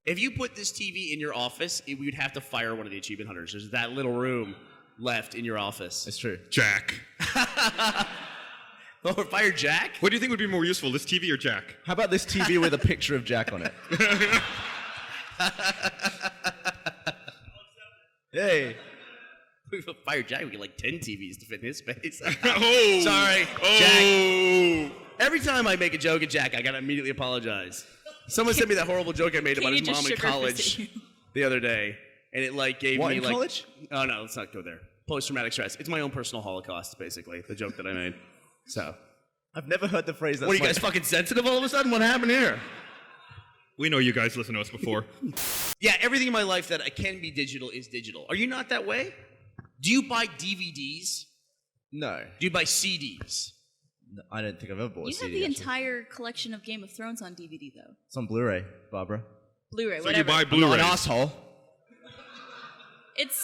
If you put this TV in your office, we would have to fire one of the achievement hunters. There's that little room left in your office. It's true. Jack. Oh, fire Jack? What do you think would be more useful, this TV or Jack? How about this TV with a picture of Jack on it? Hey. If we fire Jack, we get like 10 TVs to fit in his space. Oh! Sorry, Oh! Jack. Every time I make a joke at Jack, I gotta immediately apologize. Someone sent me that horrible joke I made about his mom in college the other day, and it like gave what, me in like college? Oh no, let's not go there. Post-traumatic stress. It's my own personal Holocaust, basically, the joke that I made. So, I've never heard the phrase. What are you guys fucking sensitive all of a sudden? What happened here? We know you guys listen to us before. Yeah, everything in my life that can be digital is digital. Are you not that way? Do you buy DVDs? No. Do you buy CDs? No, I don't think I've ever bought a You CD. have the actually. entire collection of Game of Thrones on DVD, though. It's on Blu-ray, Barbara. Blu-ray, So whatever. you buy I'm not Blu-rays. an asshole. It's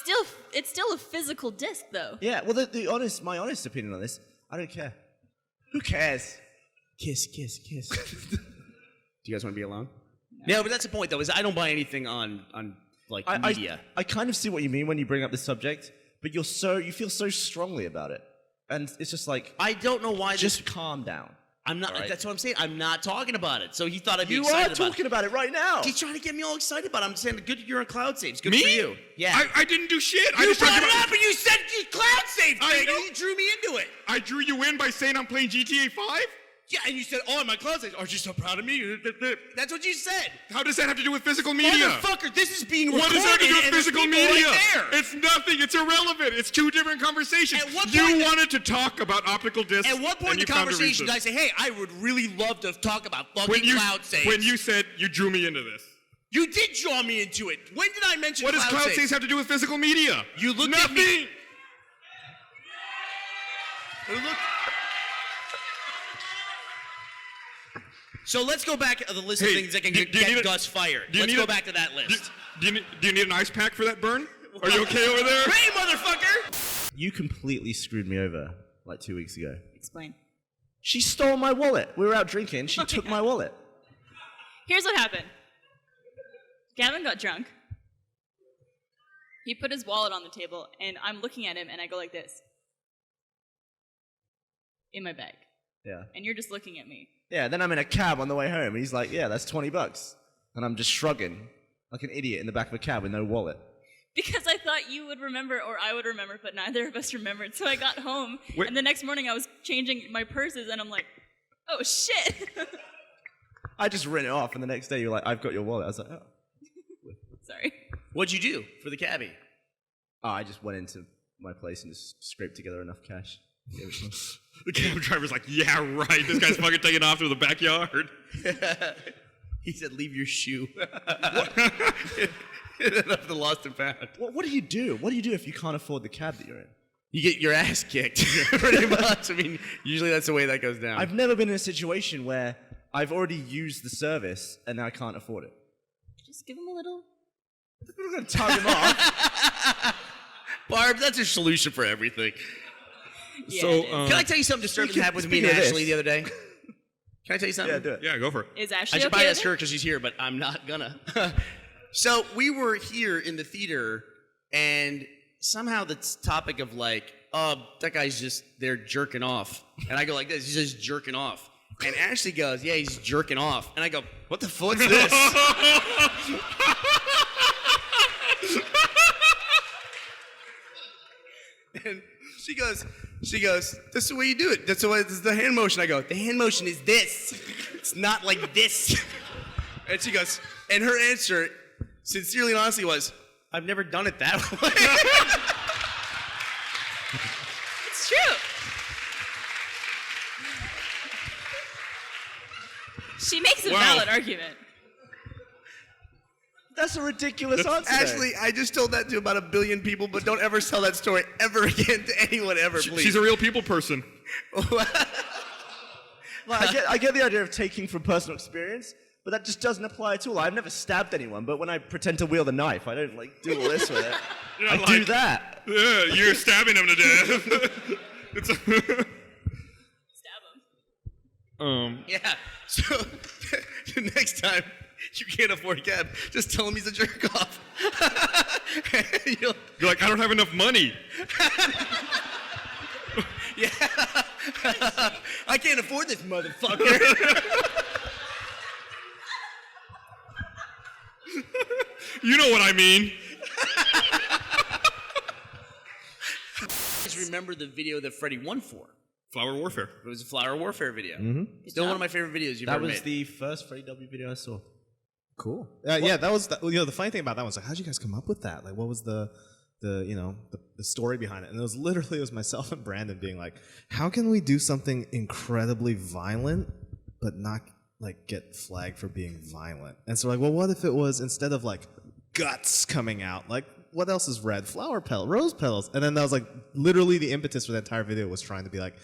still a physical disc, though. Yeah, well, my honest opinion on this, I don't care. Who cares? Kiss, kiss, kiss. Do you guys want to be alone? No, but that's the point, though, is I don't buy anything on media. I kind of see what you mean when you bring up this subject, but you feel so strongly about it. And it's just like, I don't know why just calm down. I'm not, right. That's what I'm saying. I'm not talking about it. So he thought I'd be You excited are about it. talking about it right now. He's trying to get me all excited about it. I'm saying, good, you're on cloud saves. Good Me? for you. Yeah. I didn't do shit. I You just brought talked it about- up and you said cloud save I thing, know. and you drew me into it. I drew you in by saying I'm playing GTA 5? Yeah, and you said, oh, my cloud saves. Aren't you so proud of me? That's what you said. How does that have to do with physical media? Motherfucker, this is being recorded. What does that have to do with and there's physical people media? Right there. It's nothing. It's irrelevant. It's two different conversations. At what You point- wanted to talk about optical discs. At what point in and the you found a conversation did reason. I say, hey, I would really love to talk about fucking cloud saves? When you said you drew me into this. You did draw me into it. When did I mention What does cloud saves have to do with physical media? You looked Nothing. at me. Look. So let's go back to the list of Hey, things that can do you get need Gus fired. do you Let's need go a- back to that list. Do you need an ice pack for that burn? Are you okay over there? Hey, motherfucker! You completely screwed me over like 2 weeks ago. Explain. She stole my wallet. We were out drinking. She took my wallet. Here's what happened. Gavin got drunk. He put his wallet on the table, and I'm looking at him, and I go like this. In my bag. Yeah. And you're just looking at me. Yeah, then I'm in a cab on the way home, and he's like, yeah, that's $20. And I'm just shrugging like an idiot in the back of a cab with no wallet. Because I thought you would remember, or I would remember, but neither of us remembered. So I got home, Wait. and the next morning I was changing my purses, and I'm like, oh, shit. I just ran it off, and the next day you're like, I've got your wallet. I was like, oh. Sorry. What'd you do for the cabbie? Oh, I just went into my place and just scraped together enough cash. Gave it to him. The cab driver's like, yeah, right. This guy's fucking taking off through the backyard. He said, leave your shoe. Of the lost and found. What do you do? What do you do if you can't afford the cab that you're in? You get your ass kicked, pretty much. I mean, usually that's the way that goes down. I've never been in a situation where I've already used the service and now I can't afford it. Just give him a little. I'm going to tug him off. Barb, that's a solution for everything. Yeah, So, it is. Can I tell you something disturbing that happened with me and speaking of Ashley this- the other day? Can I tell you something? Yeah, do it. Yeah, go for it. Is I Ashley should okay probably with ask it? her because she's here, but I'm not gonna. So we were here in the theater, and somehow the topic of like, oh, that guy's just there jerking off, and I go like this, he's just jerking off, and Ashley goes, yeah, he's jerking off, and I go, what the fuck's this? And she goes, this is the way you do it. That's the way, this is the hand motion. I go, the hand motion is this. It's not like this. And she goes, and her answer, sincerely and honestly, was, I've never done it that way. It's true. She makes a Wow. valid argument. That's a ridiculous answer. Ashley, I just told that to about 1 billion people, but don't ever tell that story ever again to anyone ever, please. She's a real people person. Like, I get the idea of taking from personal experience, but that just doesn't apply at all. I've never stabbed anyone, but when I pretend to wield a knife, I don't like do all this with it. You're I not do like, that. Yeah, you're stabbing him to death. Stab him. Um, Yeah. So the next time you can't afford a cab. Just tell him he's a jerk off. You're like, I don't have enough money. Yeah. I can't afford this motherfucker. You know what I mean. Just remember the video that Freddie won for. Flower warfare. It was a flower warfare video. Mm-hmm. Still one of my favorite videos you've That ever was made. the first Freddie W video I saw. Cool. Yeah, that was the funny thing about that was like, how'd you guys come up with that? Like, what was the story behind it? And it was myself and Brandon being like, how can we do something incredibly violent but not like get flagged for being violent? And so like, well, what if it was instead of like guts coming out, like what else is red? Flower petal, rose petals. And then that was like literally the impetus for the entire video was trying to be like,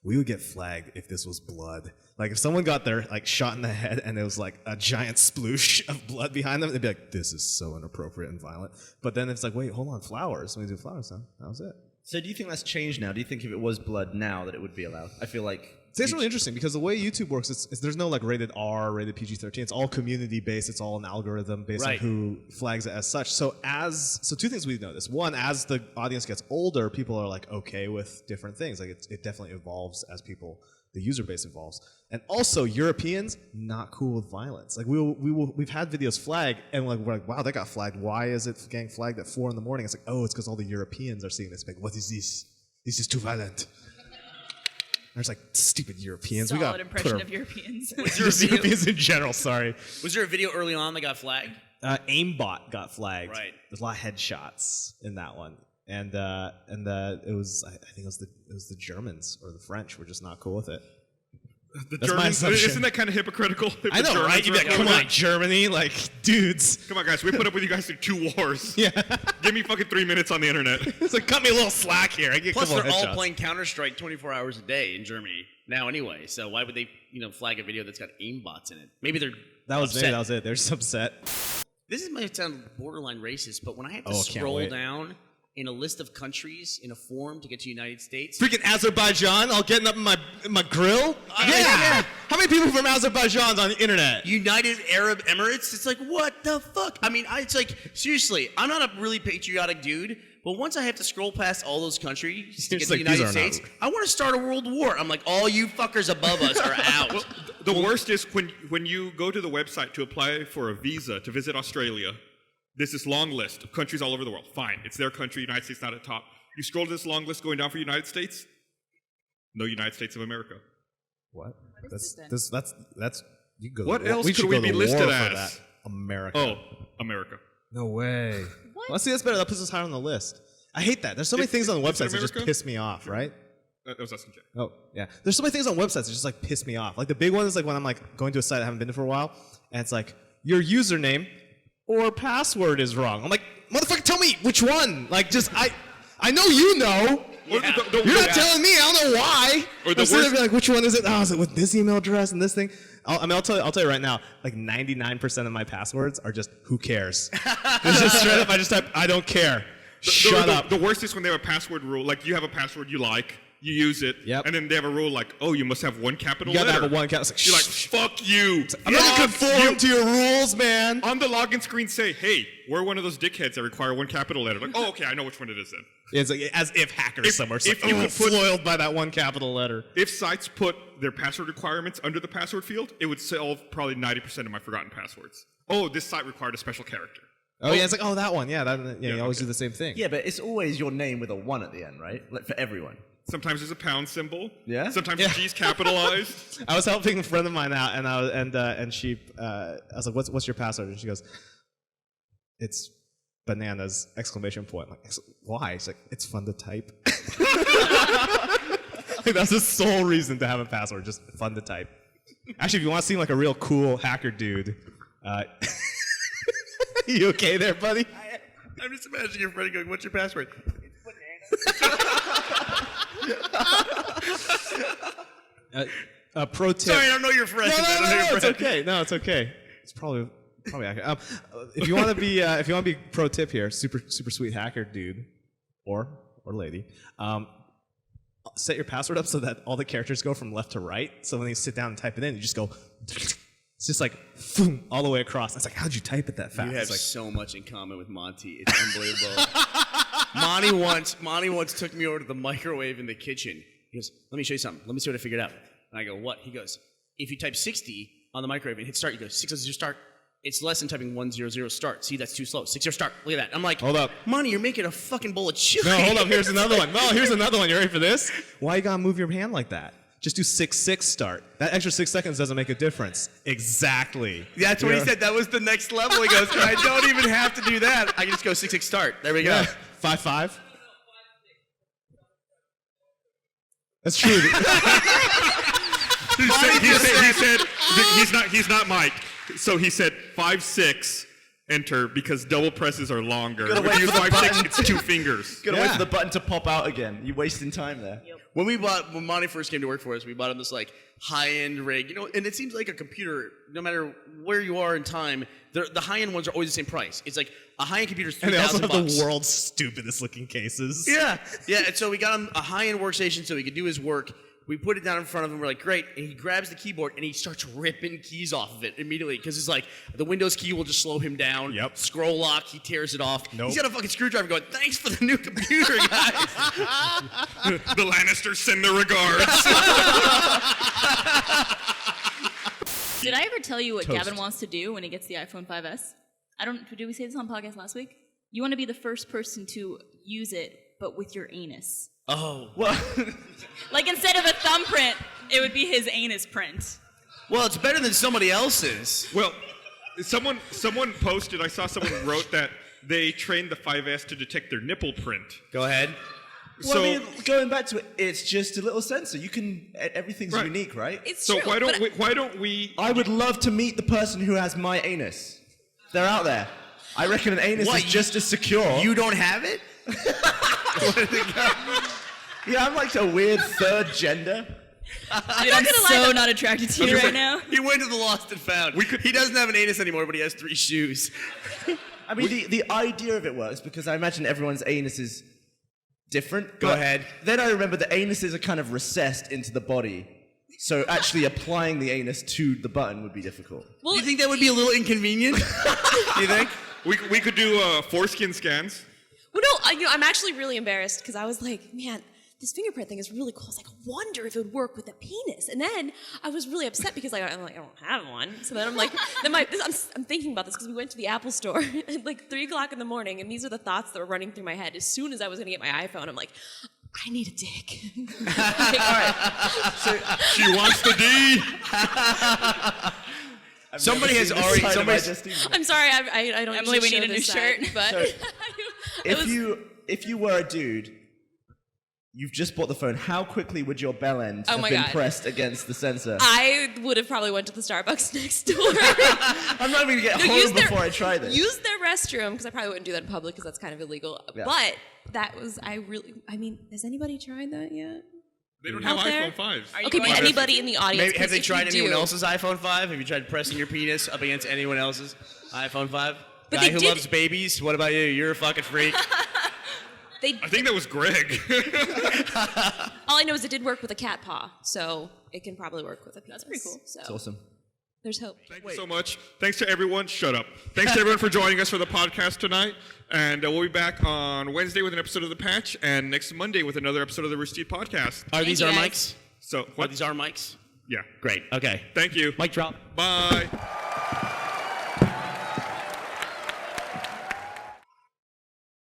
we would get flagged if this was blood. Like if someone got their like shot in the head and there was like a giant sploosh of blood behind them, they'd be like, this is so inappropriate and violent. But then it's like, wait, hold on, flowers. When we do flowers, then that was it. So do you think that's changed now? Do you think if it was blood now that it would be allowed? I feel like... See, it's really interesting because the way YouTube works, it's there's no like rated R, rated PG-13. It's all community based. It's all an algorithm based on Right. who flags it as such. So two things we've noticed. One, as the audience gets older, people are like okay with different things. Like it definitely evolves as the user base evolves. And also Europeans not cool with violence. Like we've had videos flagged and we're like, wow, that got flagged. Why is it getting flagged at 4 a.m? It's like, oh, it's because all the Europeans are seeing this. Like, what is this? This is too violent. There's like stupid Europeans. Solid we got impression of Europeans. just Europeans in general. Sorry. Was there a video early on that got flagged? Aimbot got flagged. Right. There's a lot of headshots in that one, and it was I think it was the Germans or the French were just not cool with it. The That's my Germans, assumption. isn't that kind of hypocritical? If I the know, Germans right? You'd be were like, come like, on, Germany, like dudes. Come on, guys. We put up with you guys through 2 wars. Yeah. Give me fucking 3 minutes on the internet. It's like cut me a little slack here. I get Plus, a couple they're of all headshots. playing Counter-Strike 24 hours a day in Germany now anyway. So why would they, flag a video that's got aimbots in it? Maybe they're That was upset. it. That was it. They're just upset. This might sound borderline racist, but when I have to Oh, I can't scroll wait. down in a list of countries in a form to get to United States, Freaking Azerbaijan, all getting up in my grill. Yeah. How many people from Azerbaijan's on the internet? United Arab Emirates, it's like, what the fuck? I mean, it's like, seriously, I'm not a really patriotic dude, but once I have to scroll past all those countries to It's get to like, the United these are not- States, I want to start a world war. I'm like, all you fuckers above us are out. The worst is when you go to the website to apply for a visa to visit Australia, there's this long list of countries all over the world. Fine, it's their country, United States not at top. You scroll to this long list going down for United States, no United States of America. What? is That's this that's you go. What to, else we could should we go be to listed war for as? that. America. Oh, America. No way. What? Well, see, that's better. That puts us higher on the list. I hate that. There's so many Is- things on the is it websites that just America? piss me off, right? That was us and Jay. Oh, yeah. There's so many things on websites that just like piss me off. Like the big one is like when I'm like going to a site I haven't been to for a while, and it's like your username or password is wrong. I'm like, motherfucker, tell me which one. Like, just I know you know. Or the- You're not telling me. I don't know why. Or the I'm sitting there worst- being like, which one is it? Oh, is it with this email address and this thing? I'll tell you right now. Like 99% of my passwords are just who cares. It's just straight up. I just type I don't care. Shut up. The worst is when they have a password rule. Like you have a password you like, you use it, Yep. and then they have a rule like, oh, you must have one capital You gotta letter. have a one count. It's like, You're like, shh. fuck you. I'm not gonna Fuck conform you. to your rules, man. On the login screen, say, hey, we're one of those dickheads that require one capital letter. Like, oh, okay, I know which one it is then. It's like as if hackers If- somewhere. if you could put- foiled by that one capital letter. If sites put their password requirements under the password field, it would solve probably 90% of my forgotten passwords. Oh, this site required a special character. Oh yeah, it's like that one. Yeah, you always okay. do the same thing. Yeah, but it's always your name with a 1 at the end, right? Like for everyone. Sometimes there's a pound symbol. Yeah? Sometimes Yeah. the G's capitalized. I was helping a friend of mine out, and I was like, "What's your password?" And she goes, "It's bananas!" Exclamation point. I'm like, why? She's like, "It's fun to type." Like, that's the sole reason to have a password, just fun to type. Actually, if you want to seem like a real cool hacker dude, you okay there, buddy? I'm just imagining your friend going, what's your password? Pro tip. Sorry, I don't know your friend. I don't know your It's friend. okay. No, it's okay. It's probably accurate. If you want to be pro tip here, super sweet hacker dude, or lady, set your password up so that all the characters go from left to right. So when you sit down and type it in, you just go It's just like boom, all the way across. I was like, how'd you type it that fast? You have It's like, so much in common with Monty. It's unbelievable. Monty once took me over to the microwave in the kitchen. He goes, let me show you something. Let me see what I figured out. And I go, what? He goes, if you type 60 on the microwave and hit start, you go 600 start. It's less than typing 100 start. See, that's too slow. 60 start. Look at that. I'm like, hold up. Monty, you're making a fucking bowl of chili. no, hold up. Here's another one. No, here's another one. You ready for this? Why you gotta move your hand like that? Just do 6-6 start. That extra 6 seconds doesn't make a difference. Exactly. That's what he said. That was the next level. He goes, I don't even have to do that. I can just go 6-6 start. There we go. Yeah. 5-5. That's true. He said he's not Mike. So he said 5-6 enter because double presses are longer. Gotta If wait you use for the 5-6, button. it's 2 fingers. Gotta wait Yeah. for the button to pop out again. You're wasting time there. When Monty first came to work for us, we bought him this like high-end rig, and it seems like a computer, no matter where you are in time, the high-end ones are always the same price. It's like a high-end computer is And they also $3,000. have the world's stupidest looking cases. Yeah, and so we got him a high-end workstation so he could do his work. We put it down in front of him. We're like, great. And he grabs the keyboard and he starts ripping keys off of it immediately because it's like the Windows key will just slow him down. Yep. Scroll lock, he tears it off. Nope. He's got a fucking screwdriver going, thanks for the new computer, guys. The Lannisters send their regards. Did I ever tell you what Gavin wants to do when he gets the iPhone 5S? Did we say this on podcast last week? You want to be the first person to use it, but with your anus. Oh. Well, Like instead of a thumbprint, it would be his anus print. Well, it's better than somebody else's. Well, someone posted, I saw someone wrote that they trained the 5S to detect their nipple print. Go ahead. I mean, going back to it, it's just a little sensor. Everything's Right. unique, right? It's So true. why don't we I would love to meet the person who has my anus. They're out there. I reckon an anus What, is just as secure. You don't have it? Yeah, I'm like a weird third gender. Dude, I'm so not attracted to you right now. He went to the lost and found. He doesn't have an anus anymore, but he has 3 shoes. I mean, the idea of it works because I imagine everyone's anus is different. Go but ahead. Then I remember the anuses are kind of recessed into the body. So actually applying the anus to the button would be difficult. Well, You think that would be a little inconvenient? You think? we could do foreskin scans? Well, no, I'm actually really embarrassed because I was like, man, this fingerprint thing is really cool. I was like, I wonder if it would work with a penis. And then I was really upset because I'm like, I don't have one. So then I'm like, I'm thinking about this because we went to the Apple store at like 3 o'clock in the morning, and these are the thoughts that were running through my head. As soon as I was going to get my iPhone, I'm like, I need a dick. Like, all right. So She wants the D. Somebody has already. Somebody's, I'm sorry, I don't Emily, usually we show need a new this shirt. side, but So, if you were a dude, you've just bought the phone, how quickly would your bell end Oh have my been God. pressed against the sensor? I would have probably went to the Starbucks next door. I'm not even going to get No, home before I try this. Use their restroom, because I probably wouldn't do that in public because that's kind of illegal. Yeah. But I mean, has anybody tried that yet? They don't have Out there? iPhone 5s. Are you Okay, going but to- anybody in the audience. maybe, have 'cause they if tried you anyone do- else's iPhone 5? Have you tried pressing your penis up against anyone else's iPhone 5? But Guy they who did- loves babies? What about you? You're a fucking freak. I think that was Greg. All I know is it did work with a cat paw, so it can probably work with a penis. That's pretty cool. So It's awesome. there's hope. Thank you so much. Thanks to everyone. Shut up. Thanks to everyone for joining us for the podcast tonight. And we'll be back on Wednesday with an episode of The Patch, and next Monday with another episode of the Rooster Teeth Podcast. Are these you, our guys. mics? So, Are what? these our mics? Yeah. Great. Okay. Thank you. Mic drop. Bye.